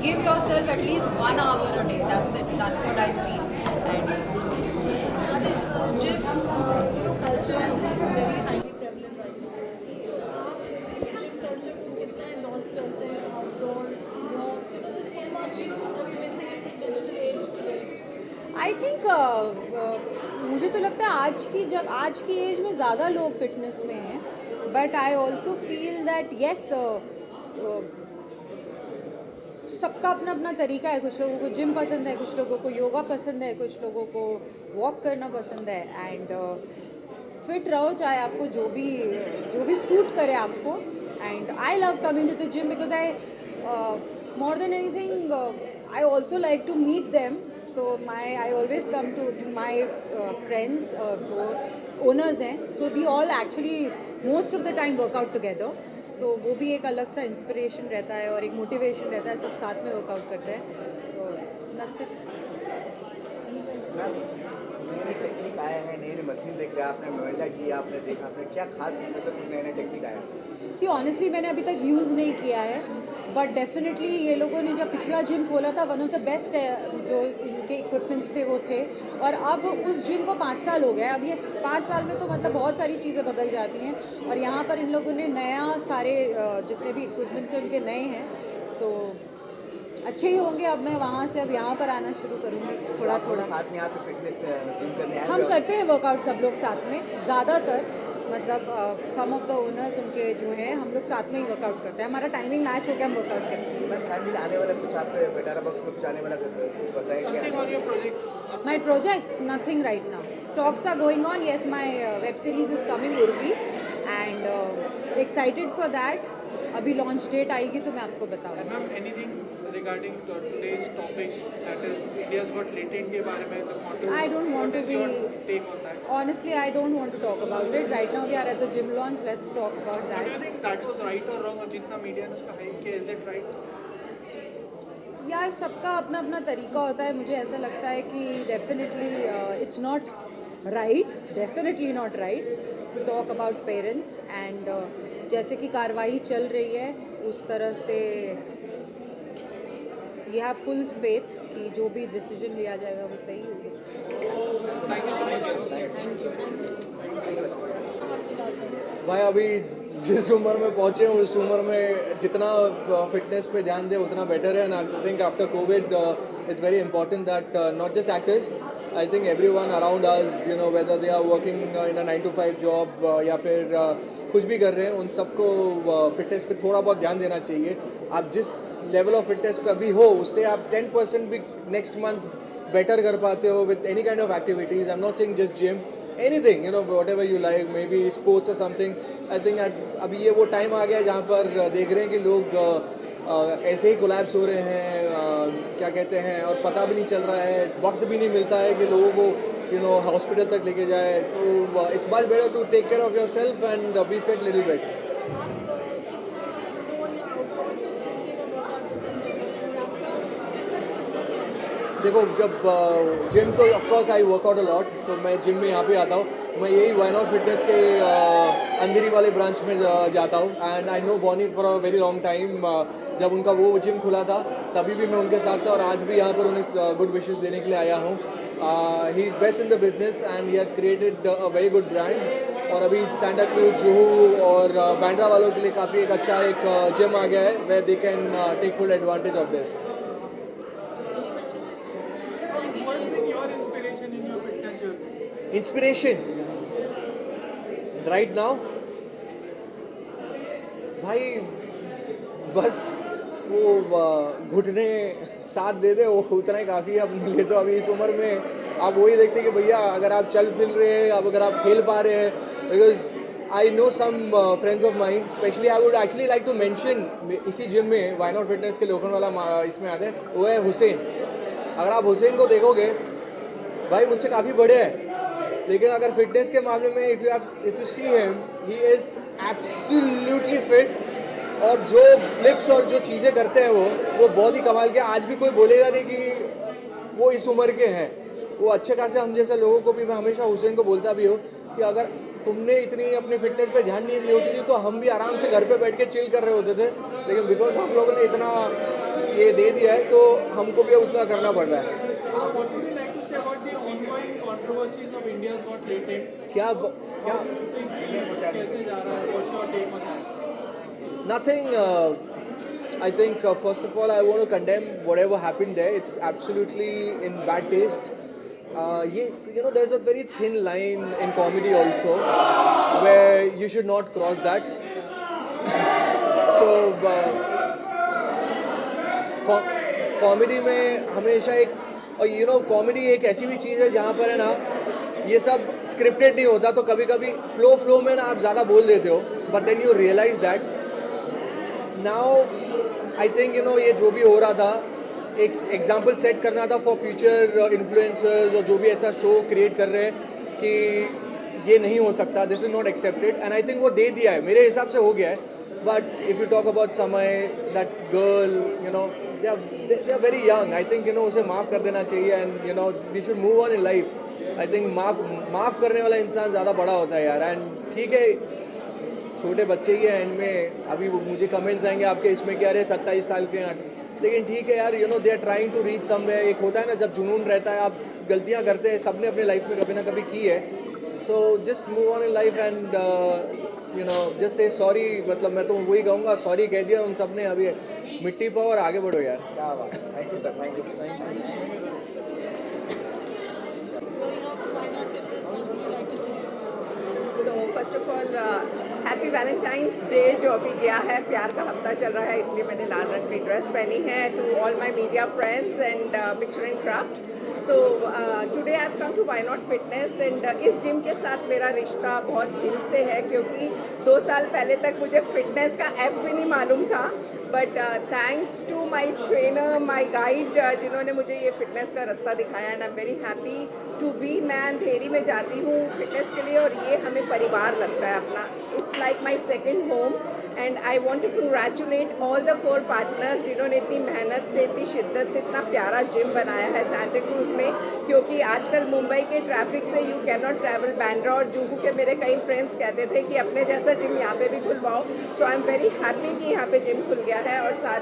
give yourself at least 1 hour a day. That's it. That's what I feel. And Gym, culture is very highly prevalent right now. Gym culture को कितना endorse करते हैं, outdoor walks, there's so much that we're missing in this digital age today. I think मुझे तो लगता है आज की एज में ज़्यादा लोग फिटनेस में हैं, but I also feel that yes सबका अपना अपना तरीका है. कुछ लोगों को जिम पसंद है, कुछ लोगों को योगा पसंद है, कुछ लोगों को वॉक करना पसंद है. एंड फिट रहो, चाहे आपको जो भी सूट करे आपको. And I love coming to the gym because I more than anything I also like to meet them. So I always come to my friends जो ओनर्स हैं. So we all actually most of the time workout together. So वो भी एक अलग सा inspiration रहता है और एक मोटिवेशन रहता है. सब साथ में वर्कआउट करते हैं. So that's it. नए टेक्निक आए हैं, नई मशीन देख रहे हैं, आपने मोबाइल किया, आपने देखा, आपने क्या खास इसमें से कुछ नए टेक्निक आया? सी ऑनेस्टली मैंने अभी तक यूज़ नहीं किया है, बट डेफिनेटली ये लोगों ने जब पिछला जिम खोला था, वन ऑफ द बेस्ट जो इनके इक्विपमेंट्स थे वो थे. और अब उस जिम को 5 साल हो गया. अब ये 5 साल में तो मतलब बहुत सारी चीज़ें बदल जाती हैं. और यहाँ पर इन लोगों ने नया सारे जितने भी इक्विपमेंट्स हैं उनके नए हैं. सो अच्छे ही होंगे. अब मैं वहाँ से अब यहाँ पर आना शुरू करूँगी थोड़ा थोड़ा. साथ में यहाँ पे फिटनेस जिम करने आए हम हो? करते हैं वर्कआउट सब लोग साथ में. ज़्यादातर मतलब सम ऑफ द ओनर्स उनके जो हैं हम लोग साथ में ही वर्कआउट करते हैं. हमारा टाइमिंग मैच हो गया, हम वर्कआउट करते हैं. मैं फैमिली आने वाला कुछ आप बेटारा बॉक्स में कुछ आने वाला कुछ बताएं क्या? Something on your projects. My projects, nothing right now. Talks are going on. Yes, my web series is coming, Urvi, and excited for that. अभी लॉन्च डेट आएगी तो मैं आपको बताऊँगी. Ma'am, anything regarding today's topic, that is India's Got Latent के बारे में, the contours, I don't want what to is be. your take on that? Honestly, I don't want to talk about it. Right now we are at the gym launch. Let's talk about Do you that. think that was right or wrong, और जितना media ने उसका hype किया, is it right? यार सबका अपना अपना तरीका होता है. मुझे ऐसा लगता है कि definitely it's not right, definitely not right to talk about parents. And जैसे कि कार्रवाई चल रही है उस तरह से वी हैव फुल फेथ कि जो भी डिसीजन लिया जाएगा वो सही होगा. Thank you so much. Thank you. भाई अभी जिस उम्र में पहुँचे हैं उस उम्र में जितना फिटनेस पे ध्यान दें उतना बेटर है. And I think after covid it's very important that not just actors, I think everyone around us, whether they are working in a 9 to 5 job या फिर कुछ भी कर रहे हैं, उन सबको फिटनेस पे थोड़ा बहुत ध्यान देना चाहिए. आप जिस लेवल ऑफ फिटनेस पे अभी हो उससे आप 10% भी नेक्स्ट मंथ बेटर कर पाते हो with any kind of activities. I am not saying just gym, anything, whatever you like, maybe sports or something. I think अभी ये वो टाइम आ गया है जहाँ पर देख रहे हैं कि लोग ऐसे ही कोलैप्स हो रहे हैं, क्या कहते हैं, और पता भी नहीं चल रहा है, वक्त भी नहीं मिलता है कि लोगों को हॉस्पिटल तक लेके जाए. तो it's much better to take care of your self and be fit little bit. देखो जब जिम तो of course I work out a lot, तो मैं जिम में यहाँ पे आता हूँ. मैं यही वाई नॉट फिटनेस के अंधेरी वाले ब्रांच में जाता हूँ. And I know Bonny for a very long time. जब उनका वो जिम खुला था तभी भी मैं उनके साथ था और आज भी यहाँ पर उन्हें गुड विशेस देने के लिए आया हूँ. He is best in the business and he has created a very good brand. और अभी सैंटा क्रूज, जुहू और बैंड्रा वालों के लिए काफ़ी एक अच्छा एक जिम आ गया है where they can take full advantage of this. What has been your inspiration in your fitness journey? Inspiration right now भाई बस वो घुटने साथ दे दे वो उतना ही काफ़ी है अपने लिए. तो अभी इस उम्र में आप वही देखते हैं कि भैया अगर आप चल फिर रहे हैं, अब अगर आप खेल पा रहे हैं, because I know some friends of mind, specially I would actually like to mention इसी जिम में वाई नॉट फिटनेस के लोखंड वाला इसमें आते हैं, वो है हुसैन. अगर आप हुसैन को देखोगे भाई मुझसे काफ़ी बड़े हैं, लेकिन अगर फिटनेस के मामले में if you see him, he is absolutely fit. और जो फ्लिप्स और जो चीज़ें करते हैं वो बहुत ही कमाल के. आज भी कोई बोलेगा नहीं कि वो इस उम्र के हैं. वो अच्छे खासे हम जैसे लोगों को भी, मैं हमेशा हुसैन को बोलता भी हूँ कि अगर तुमने इतनी अपनी फिटनेस पे ध्यान नहीं दी होती थी तो हम भी आराम से घर पे बैठ के चिल कर रहे होते थे. लेकिन बिकॉज हम लोगों ने इतना ये दे दिया है तो हमको भी उतना करना पड़ रहा है। What would you like to say about the ongoing controversies of India's Got Talent? क्या How do you think कैसे जा रहा है? What's your take on that? Nothing. I think first of all, I want to condemn whatever happened there. It's absolutely in bad taste. There's a very thin line in comedy also, where you should not cross that. So, comedy में हमेशा एक comedy एक ऐसी भी चीज़ है जहाँ पर है ना ये सब स्क्रिप्टेड नहीं होता, तो कभी कभी फ्लो में ना आप ज़्यादा बोल देते हो, but then you realize that now I think ये जो भी हो रहा था एक एग्जाम्पल सेट करना था फॉर फ्यूचर इन्फ्लुएंसर्स और जो भी ऐसा शो क्रिएट कर रहे हैं कि ये नहीं हो सकता, this is not accepted, and I think वो दे दिया है, मेरे हिसाब से हो गया है. But if you talk about समय, that girl, they are very young. I think उसे माफ़ कर देना चाहिए, and we should move on in life. I think माफ़ करने वाला इंसान ज़्यादा बड़ा होता है यार. एंड ठीक है, छोटे बच्चे ही है एंड में. अभी मुझे कमेंट्स आएंगे आपके इसमें क्या, अरे 27 साल के हैं, लेकिन ठीक है यार, they are trying to reach somewhere. एक होता है ना जब जुनून रहता है, आप गलतियाँ करते हैं, सबने अपने लाइफ में कभी ना कभी की है. So just move on in life and just say sorry. मतलब मैं तो वही कहूँगा, सॉरी कह दिया उन सब ने, अभी मिट्टी पाओ और आगे बढ़ो यार. क्या बात, thank you sir, thank you. Why not fitness? What would you like to say? So first of all happy Valentine's day जो अभी गया है. प्यार का हफ्ता चल रहा है, इसलिए मैंने लाल रंग की ड्रेस पहनी है. To all my media friends and picture and craft. So today I have come to Why Not Fitness and इस जिम के साथ मेरा रिश्ता बहुत दिल से है, क्योंकि 2 साल पहले तक मुझे फिटनेस का एफ भी नहीं मालूम था. But thanks to my trainer, my guide, जिन्होंने मुझे ये फिटनेस का रास्ता दिखाया, and I am very happy to be. मैं अंधेरी में जाती हूँ फिटनेस के लिए और ये हमें परिवार लगता है अपना. It's like my second home. And I want to congratulate all the 4 partners जिन्होंने इतनी मेहनत से, इतनी शिद्दत से इतना प्यारा जिम बनाया है सांता क्रूज में, क्योंकि आजकल मुंबई के ट्रैफिक से you can not travel. Bandra और जुहू के मेरे कई फ्रेंड्स कहते थे कि अपने जैसा जिम यहाँ पे भी खुलवाओ. सो आई एम वेरी हैप्पी कि यहाँ पे जिम खुल गया है. और साथ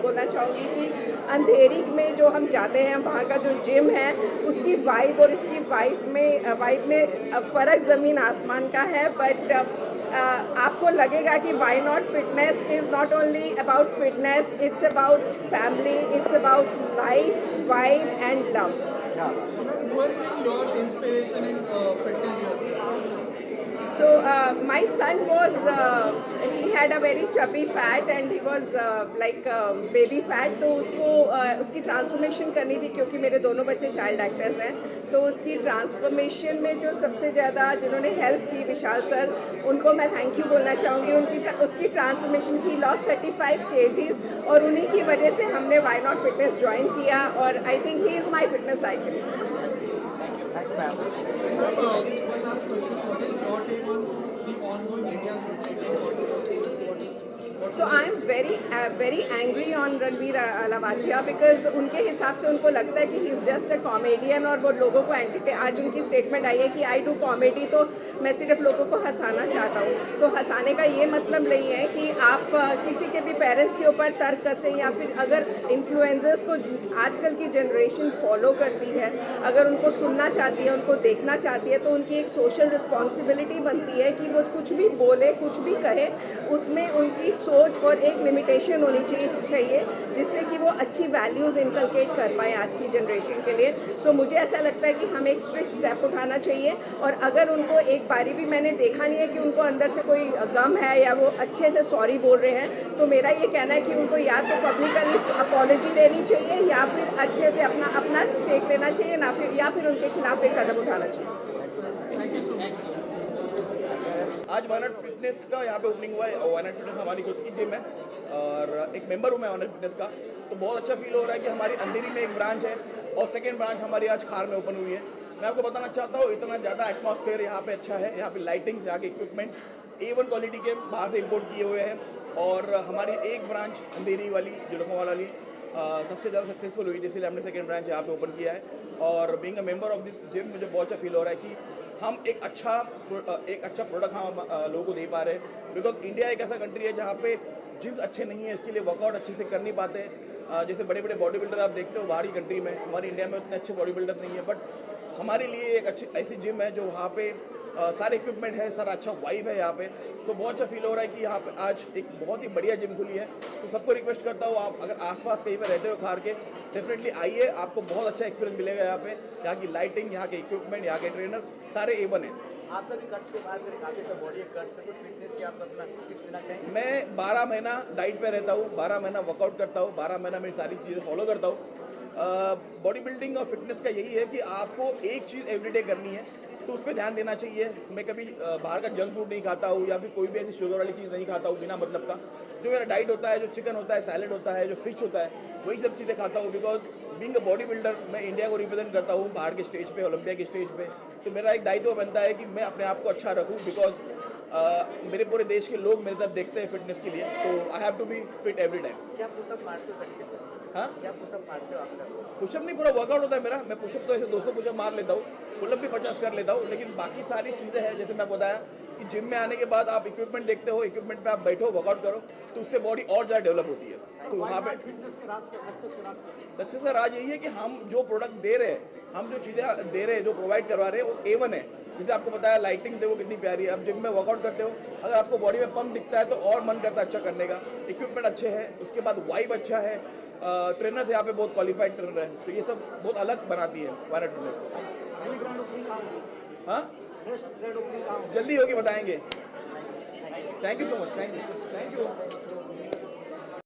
बोलना चाहूँगी कि अंधेरी में जो हम जाते हैं वहाँ का जो जिम है उसकी वाइब और इसकी वाइब में फ़र्क ज़मीन आसमान का है. बट आपको लगेगा कि Why Not Fitness is not only about fitness, it's about family, it's about life, vibe and love. Who has been your inspiration in fitness journey? So my son was, he had a very chubby fat and he was like baby fat. तो उसको उसकी transformation करनी थी, क्योंकि मेरे दोनों बच्चे child actors हैं. तो उसकी ट्रांसफॉर्मेशन में जो सबसे ज़्यादा जिन्होंने हेल्प की, विशाल सर, उनको मैं थैंक यू बोलना चाहूँगी. उसकी ट्रांसफॉर्मेशन, ही लॉस्ट 35 kgs और उन्हीं की वजह से हमने वाई नॉट फिटनेस ज्वाइन किया. और I think he is my fitness icon. Thank you ma'am. One last question. What is your take on the ongoing India's Got Talent controversy? So I am very angry on Ranveer Alawadhia because उनके हिसाब से उनको लगता है कि he is just a comedian और वो लोगों को आज उनकी स्टेटमेंट आई है कि आई डू कॉमेडी, तो मैं सिर्फ लोगों को हंसाना चाहता हूँ. तो हंसाने का ये मतलब नहीं है कि आप किसी के भी पेरेंट्स के ऊपर तर्क कसें, या फिर अगर इन्फ्लुएंसर्स को आजकल की जनरेशन फॉलो करती है, अगर उनको सुनना चाहती है, उनको देखना चाहती है, तो उनकी एक सोशल रिस्पॉन्सिबिलिटी बनती है कि वो कुछ भी बोले, कुछ भी कहे, उसमें उनकी सोच और एक लिमिटेशन होनी चाहिए जिससे कि वो अच्छी वैल्यूज़ इनकलकेट कर पाए आज की जनरेशन के लिए. सो मुझे ऐसा लगता है कि हमें एक स्ट्रिक्ट स्टेप उठाना चाहिए. और अगर उनको एक बारी भी मैंने देखा नहीं है कि उनको अंदर से कोई गम है या वो अच्छे से सॉरी बोल रहे हैं, तो मेरा ये कहना है कि उनको या तो पब्लिकली अपॉलॉजी देनी चाहिए या फिर अच्छे से अपना स्टेक लेना चाहिए, या फिर उनके खिलाफ एक कदम उठाना चाहिए. आज वाई नॉट फिटनेस का यहाँ पे ओपनिंग हुआ है. वाई नॉट फिटनेस हमारी खुद की जिम है और एक मेंबर हूँ मैं वाई नॉट फिटनेस का. तो बहुत अच्छा फील हो रहा है कि हमारी अंधेरी में एक ब्रांच है और सेकेंड ब्रांच हमारी आज खार में ओपन हुई है. मैं आपको बताना चाहता हूँ, इतना ज़्यादा एटमॉस्फेयर यहाँ पे अच्छा है. यहाँ पे लाइटिंग्स, यहाँ के इक्विपमेंट A1 क्वालिटी के बाहर से इम्पोर्ट किए हुए हैं. और हमारी एक ब्रांच अंधेरी वाली, जो लखनऊ वाली, सबसे ज़्यादा सक्सेसफुल हुई, इसलिए हमने सेकेंड ब्रांच यहाँ पे ओपन किया है. और being a member of this gym मुझे बहुत अच्छा फील हो रहा है कि हम एक अच्छा प्रोडक्ट हम लोगों को दे पा रहे हैं. बिकॉज इंडिया एक ऐसा कंट्री है जहाँ पे जिम्स अच्छे नहीं है, इसके लिए वर्कआउट अच्छे से कर नहीं पाते। जैसे बड़े बड़े बॉडी बिल्डर आप देखते हो बाहरी कंट्री में, हमारी इंडिया में उतने अच्छे बॉडी बिल्डर नहीं है, बट हमारे लिए एक अच्छी ऐसी जिम है जो वहाँ पे सारे इक्विपमेंट है, सारा अच्छा वाइब है यहाँ पे, तो बहुत अच्छा फील हो रहा है कि यहाँ पे आज एक बहुत ही बढ़िया जिम खुली है। तो सबको रिक्वेस्ट करता हूँ, आप अगर आसपास कहीं पे रहते हो खार के, डेफिनेटली आइए, आपको बहुत अच्छा एक्सपीरियंस मिलेगा यहाँ पे। यहाँ की लाइटिंग, यहाँ के इक्विपमेंट, यहाँ के ट्रेनर्स सारे A1 हैं। आपका भी कट्स के बाद मेरे काफ़ी तो बॉडी कट्स है, तो फिटनेस के आप अपना टिप्स देना चाहेंगे? मैं 12 महीना डाइट पे रहता हूँ, 12 महीना वर्कआउट करता हूँ, 12 महीना मेरी सारी चीज़ें फॉलो करता हूँ। बॉडी बिल्डिंग और फिटनेस का यही है कि आपको एक चीज़ एवरीडे करनी है, तो उस पर ध्यान देना चाहिए। मैं कभी बाहर का जंक फूड नहीं खाता हूँ या फिर कोई भी ऐसी शुगर वाली चीज़ नहीं खाता हूँ बिना मतलब का। जो मेरा डाइट होता है, जो चिकन होता है, सैलेड होता है, जो फिश होता है, वही सब चीज़ें खाता हूँ। Because being a body builder मैं इंडिया को रिप्रेजेंट करता हूँ बाहर के स्टेज पे, ओलंपिया के स्टेज पे, तो मेरा एक दायित्व बनता है कि मैं अपने आप को अच्छा रखूँ। बिकॉज मेरे पूरे देश के लोग मेरी तरफ देखते हैं फिटनेस के लिए, तो I have to be fit every time. क्या पुशअप मारते हो तरीके से? हाँ, क्या पुशअप मारते हो आप? पुशअप नहीं, पूरा वर्कआउट होता है मेरा। मैं पुशअप तो ऐसे 200 पुशअप मार लेता हूँ, पुलअप भी 50 कर लेता हूँ, लेकिन बाकी सारी चीज़ें हैं जैसे मैं बताया कि जिम में आने के बाद आप इक्विपमेंट देखते हो, इक्विपमेंट पे आप बैठो, वर्कआउट करो, तो उससे बॉडी और ज़्यादा डेवलप होती है। तो वहाँ पे सक्सेस का राज यही है कि हम जो प्रोडक्ट दे रहे हैं, हम जो चीज़ें दे रहे हैं, जो प्रोवाइड करवा रहे हैं, वो A1 है। जैसे आपको बताया लाइटिंग देखो कितनी प्यारी है। आप जिम में वर्कआउट करते हो, अगर आपको बॉडी में पंप दिखता है तो और मन करता है अच्छा करने का। इक्विपमेंट अच्छे हैं, उसके बाद वाइब अच्छा है, ट्रेनर्स यहाँ पे बहुत क्वालिफाइड ट्रेनर हैं, तो ये सब बहुत अलग बनाती है वायनाड फिटनेस को। हाँ, जल्दी होगी बताएंगे। Thank you so much, thank you.